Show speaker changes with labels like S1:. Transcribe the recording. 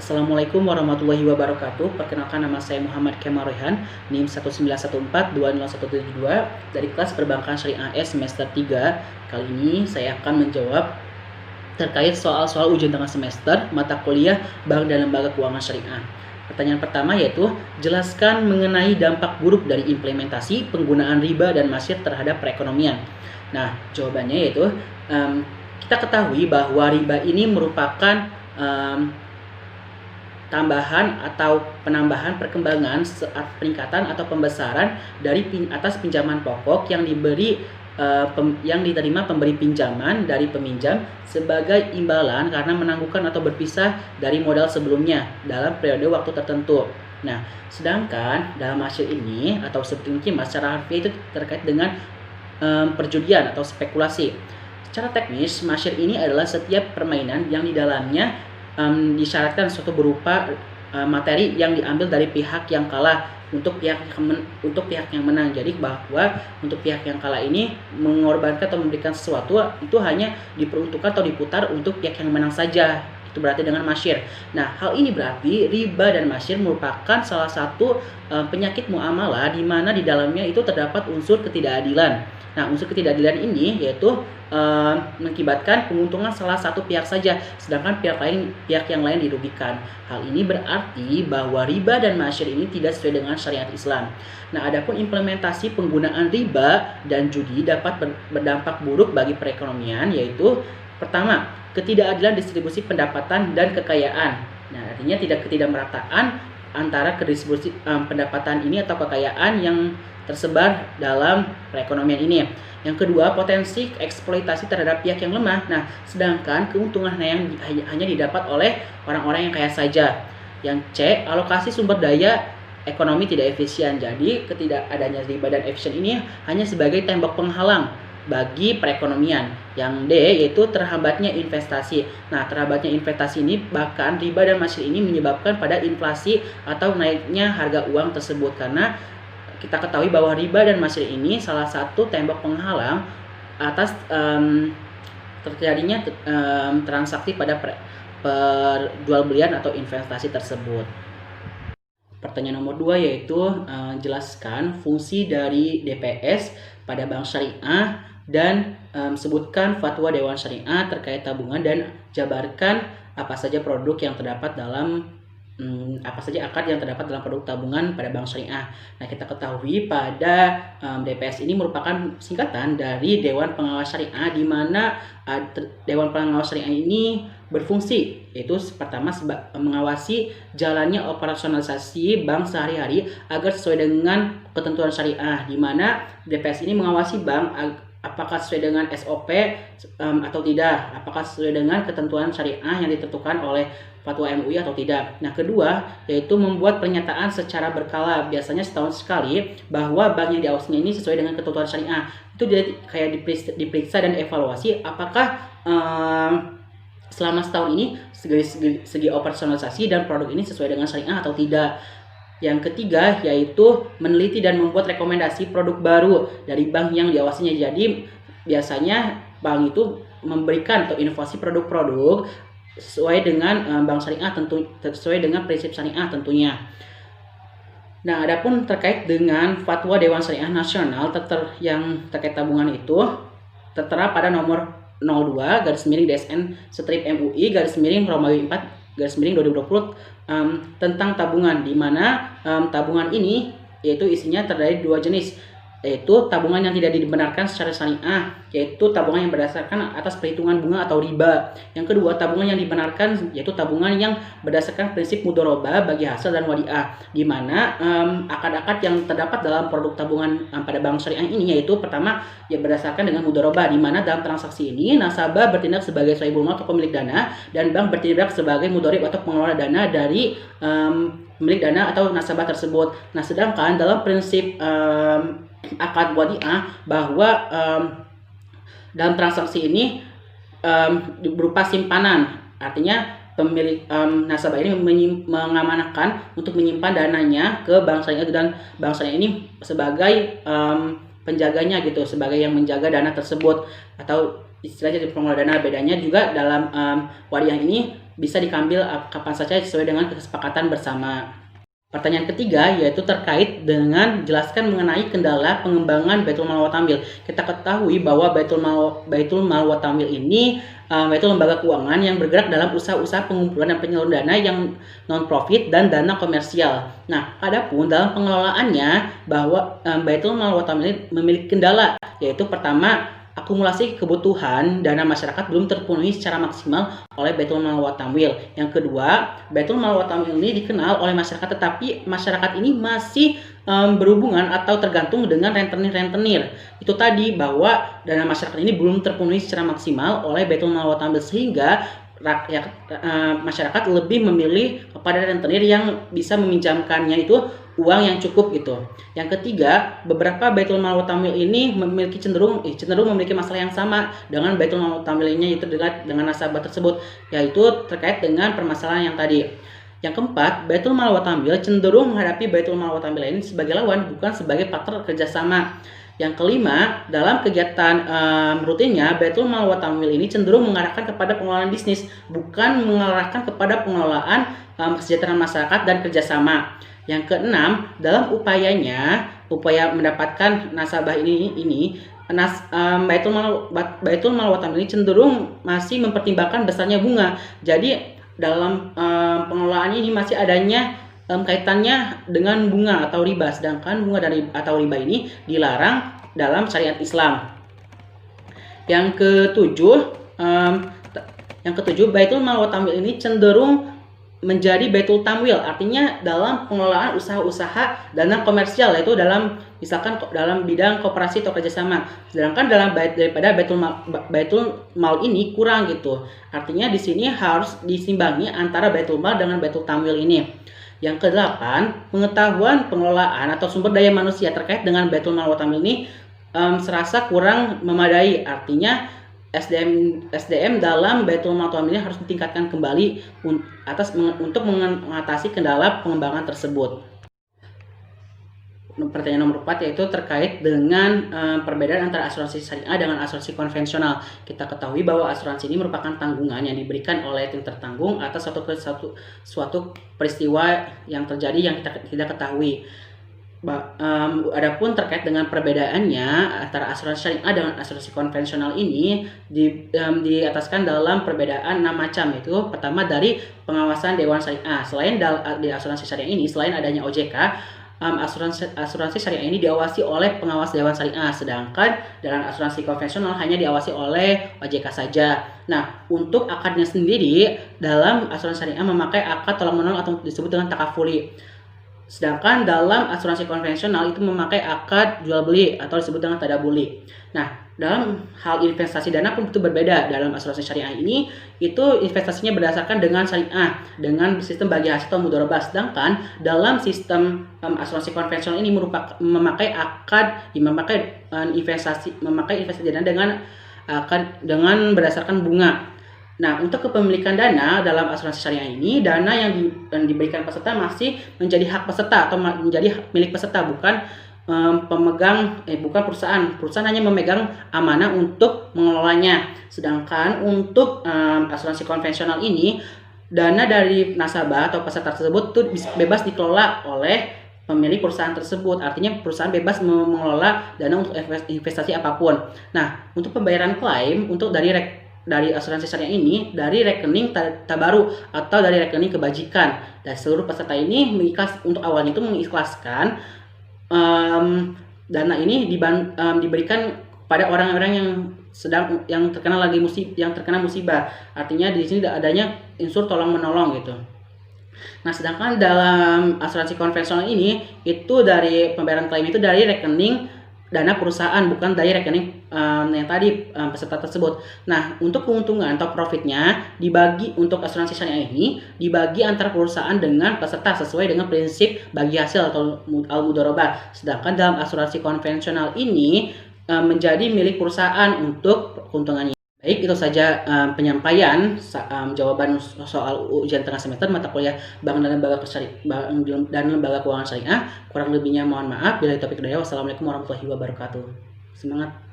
S1: Assalamualaikum warahmatullahi wabarakatuh. Perkenalkan, nama saya Muhammad Kemal Rehan, NIM 191420172 dari kelas Perbankan Syariah S semester 3. Kali ini saya akan menjawab terkait soal-soal ujian tengah semester mata kuliah Bank dan Lembaga Keuangan Syariah. Pertanyaan pertama yaitu, jelaskan mengenai dampak buruk dari implementasi penggunaan riba dan masyir terhadap perekonomian. Nah, jawabannya yaitu, kita ketahui bahwa riba ini merupakan tambahan atau penambahan perkembangan saat peningkatan atau pembesaran dari atas pinjaman pokok yang diterima pemberi pinjaman dari peminjam sebagai imbalan karena menangguhkan atau berpisah dari modal sebelumnya dalam periode waktu tertentu. Nah, sedangkan dalam hasil ini atau seperti mungkin secara harfiah itu terkait dengan perjudian atau spekulasi. Secara teknis, masyir ini adalah setiap permainan yang di dalamnya disyaratkan suatu berupa materi yang diambil dari pihak yang kalah untuk pihak yang menang. Jadi bahwa untuk pihak yang kalah ini mengorbankan atau memberikan sesuatu itu hanya diperuntukkan atau diputar untuk pihak yang menang saja. Itu berarti dengan masyir. Nah, hal ini berarti riba dan masyir merupakan salah satu penyakit muamalah di mana di dalamnya itu terdapat unsur ketidakadilan. Nah, unsur ketidakadilan ini yaitu mengakibatkan keuntungan salah satu pihak saja, sedangkan pihak yang lain dirugikan. Hal ini berarti bahwa riba dan masyir ini tidak sesuai dengan syariat Islam. Nah, adapun implementasi penggunaan riba dan judi dapat berdampak buruk bagi perekonomian, yaitu pertama, ketidakadilan distribusi pendapatan dan kekayaan. Nah, artinya ketidakmerataan antara distribusi pendapatan ini atau kekayaan yang tersebar dalam perekonomian ini. Yang kedua, potensi eksploitasi terhadap pihak yang lemah. Nah, sedangkan keuntungan yang hanya didapat oleh orang-orang yang kaya saja. Yang C, alokasi sumber daya ekonomi tidak efisien. Jadi, ketidakadanya riba dan efisien ini hanya sebagai tembok penghalang bagi perekonomian. Yang D, yaitu terhambatnya investasi. Nah, terhambatnya investasi ini bahkan riba dan masyir ini menyebabkan pada inflasi atau naiknya harga uang tersebut, karena kita ketahui bahwa riba dan masyir ini salah satu tembok penghalang atas terjadinya transaksi pada perjualbelian atau investasi tersebut. Pertanyaan nomor 2 yaitu jelaskan fungsi dari DPS pada bank syariah dan sebutkan fatwa Dewan Syariah terkait tabungan dan jabarkan apa saja produk yang terdapat dalam apa saja akad yang terdapat dalam produk tabungan pada bank syariah. Nah, kita ketahui pada DPS ini merupakan singkatan dari Dewan Pengawas Syariah, di mana Dewan Pengawas Syariah ini berfungsi yaitu pertama mengawasi jalannya operasionalisasi bank sehari-hari agar sesuai dengan ketentuan syariah, di mana DPS ini mengawasi bank apakah sesuai dengan SOP atau tidak, apakah sesuai dengan ketentuan syariah yang ditentukan oleh fatwa MUI atau tidak. Nah, kedua yaitu membuat pernyataan secara berkala, biasanya setahun sekali, bahwa bank yang diawasinya ini sesuai dengan ketentuan syariah. Itu jadi kayak diperiksa dan evaluasi apakah selama setahun ini segi operasionalisasi dan produk ini sesuai dengan syariah atau tidak. Yang ketiga yaitu meneliti dan membuat rekomendasi produk baru dari bank yang diawasinya. Jadi biasanya bank itu memberikan atau inovasi produk-produk sesuai dengan bank syariah, sesuai dengan prinsip syariah tentunya. Nah, adapun terkait dengan fatwa Dewan Syariah Nasional yang terkait tabungan itu tertera pada nomor 02 DSN MUI Romawi 4 2020 tentang tabungan, di mana tabungan ini yaitu isinya terdiri dua jenis, yaitu tabungan yang tidak dibenarkan secara syariah, yaitu tabungan yang berdasarkan atas perhitungan bunga atau riba. Yang kedua, tabungan yang dibenarkan yaitu tabungan yang berdasarkan prinsip mudharabah bagi hasil dan wadiah, di mana akad-akad yang terdapat dalam produk tabungan pada bank syariah ini yaitu pertama ya berdasarkan dengan mudharabah, di mana dalam transaksi ini nasabah bertindak sebagai sahibul mal atau pemilik dana, dan bank bertindak sebagai mudharib atau pengelola dana dari pemilik dana atau nasabah tersebut. Nah, sedangkan dalam prinsip akad wadiah bahwa dalam transaksi ini berupa simpanan, artinya pemilik nasabah ini mengamanahkan untuk menyimpan dananya ke bank syariah, dan bank syariah ini sebagai penjaganya gitu, sebagai yang menjaga dana tersebut, atau istilahnya pengelola dana. Bedanya juga dalam wadiah ini bisa diambil kapan saja sesuai dengan kesepakatan bersama. Pertanyaan ketiga yaitu terkait dengan jelaskan mengenai kendala pengembangan Baitul Mal wa Tamwil. Kita ketahui bahwa Baitul Mal wa Tamwil ini yaitu lembaga keuangan yang bergerak dalam usaha-usaha pengumpulan dan penyaluran dana yang non-profit dan dana komersial. Nah, adapun dalam pengelolaannya bahwa Baitul Mal wa Tamwil memiliki kendala, yaitu pertama, akumulasi kebutuhan dana masyarakat belum terpenuhi secara maksimal oleh Baitul Mal wa Tamwil. Yang kedua, Baitul Mal wa Tamwil ini dikenal oleh masyarakat, tetapi masyarakat ini masih berhubungan atau tergantung dengan rentenir. Itu tadi bahwa dana masyarakat ini belum terpenuhi secara maksimal oleh Baitul Mal wa Tamwil, sehingga rakyat masyarakat lebih memilih kepada rentenir yang bisa meminjamkannya itu uang yang cukup gitu. Yang ketiga, beberapa Baitul Mal wa Tamwil ini memiliki cenderung memiliki masalah yang sama dengan Baitul Mal wa Tamwil-nya, yaitu dengan nasabah tersebut, yaitu terkait dengan permasalahan yang tadi. Yang keempat, Baitul Mal wa Tamwil cenderung menghadapi Baitul Mal wa Tamwil ini sebagai lawan, bukan sebagai partner kerjasama. Yang kelima, dalam kegiatan rutinnya, Baitul Mal wa Tamwil ini cenderung mengarahkan kepada pengelolaan bisnis, bukan mengarahkan kepada pengelolaan kesejahteraan masyarakat dan kerjasama. Yang keenam, dalam upaya mendapatkan nasabah ini Baitul Mal wa Tamwil ini cenderung masih mempertimbangkan besarnya bunga. Jadi dalam pengelolaannya ini masih adanya kaitannya dengan bunga atau riba, sedangkan bunga atau riba ini dilarang dalam syariat Islam. Yang ketujuh, Baitul Mal wa Tamwil ini cenderung menjadi Baitul Tamwil, artinya dalam pengelolaan usaha-usaha dana komersial, yaitu misalkan dalam bidang koperasi atau kerjasama. Sedangkan daripada Baitul Mal ini kurang gitu. Artinya di sini harus disimbangi antara Baitul Mal dengan Baitul Tamwil ini. Yang kedelapan, pengetahuan pengelolaan atau sumber daya manusia terkait dengan Baitul Mal wa Tamwil ini serasa kurang memadai. Artinya SDM dalam Baitul Mal wa Tamwil ini harus ditingkatkan kembali untuk mengatasi kendala pengembangan tersebut. Pertanyaan nomor 4 yaitu terkait dengan perbedaan antara asuransi syariah dengan asuransi konvensional. Kita ketahui bahwa asuransi ini merupakan tanggungan yang diberikan oleh tim tertanggung atas suatu peristiwa yang terjadi yang kita ketahui. Adapun terkait dengan perbedaannya antara asuransi syariah dengan asuransi konvensional ini diataskan dalam perbedaan 6 macam, yaitu pertama dari pengawasan Dewan Syariah. Selain di asuransi syariah ini, selain adanya OJK, asuransi syariah ini diawasi oleh pengawas Dewan Syariah, sedangkan dalam asuransi konvensional hanya diawasi oleh OJK saja. Nah, untuk akadnya sendiri, dalam asuransi syariah memakai akad tolong-menolong atau disebut dengan takafuli. Sedangkan dalam asuransi konvensional itu memakai akad jual beli atau disebut dengan tadabuli. Nah, dalam hal investasi dana pun itu berbeda. Dalam asuransi syariah ini itu investasinya berdasarkan dengan syariah, dengan sistem bagi hasil atau mudharabah. Sedangkan dalam sistem asuransi konvensional ini memakai investasi dana dengan berdasarkan bunga. Nah, untuk kepemilikan dana dalam asuransi syariah ini, dana yang diberikan peserta masih menjadi hak peserta atau menjadi milik peserta, bukan bukan perusahaan. Perusahaan hanya memegang amanah untuk mengelolanya. Sedangkan untuk asuransi konvensional ini, dana dari nasabah atau peserta tersebut itu bebas dikelola oleh pemilik perusahaan tersebut. Artinya perusahaan bebas mengelola dana untuk investasi apapun. Nah, untuk pembayaran klaim untuk dari asuransi syariah ini dari rekening tabaru atau dari rekening kebajikan, dan seluruh peserta ini untuk awalnya itu mengikhlaskan dana ini diberikan pada orang-orang yang terkena musibah. Artinya di sini adanya unsur tolong menolong gitu. Nah, sedangkan dalam asuransi konvensional ini itu dari pembayaran klaim itu dari rekening dana perusahaan, bukan dari rekening yang tadi peserta tersebut. Nah, untuk keuntungan atau profitnya dibagi untuk asuransi syariah ini dibagi antara perusahaan dengan peserta sesuai dengan prinsip bagi hasil atau al-mudharabah. Sedangkan dalam asuransi konvensional ini menjadi milik perusahaan untuk keuntungannya. Baik, itu saja penyampaian jawaban soal ujian tengah semester mata kuliah Bank dan Lembaga Keuangan Syariah. Kurang lebihnya mohon maaf. Bila topik daya, wassalamualaikum warahmatullahi wabarakatuh. Semangat.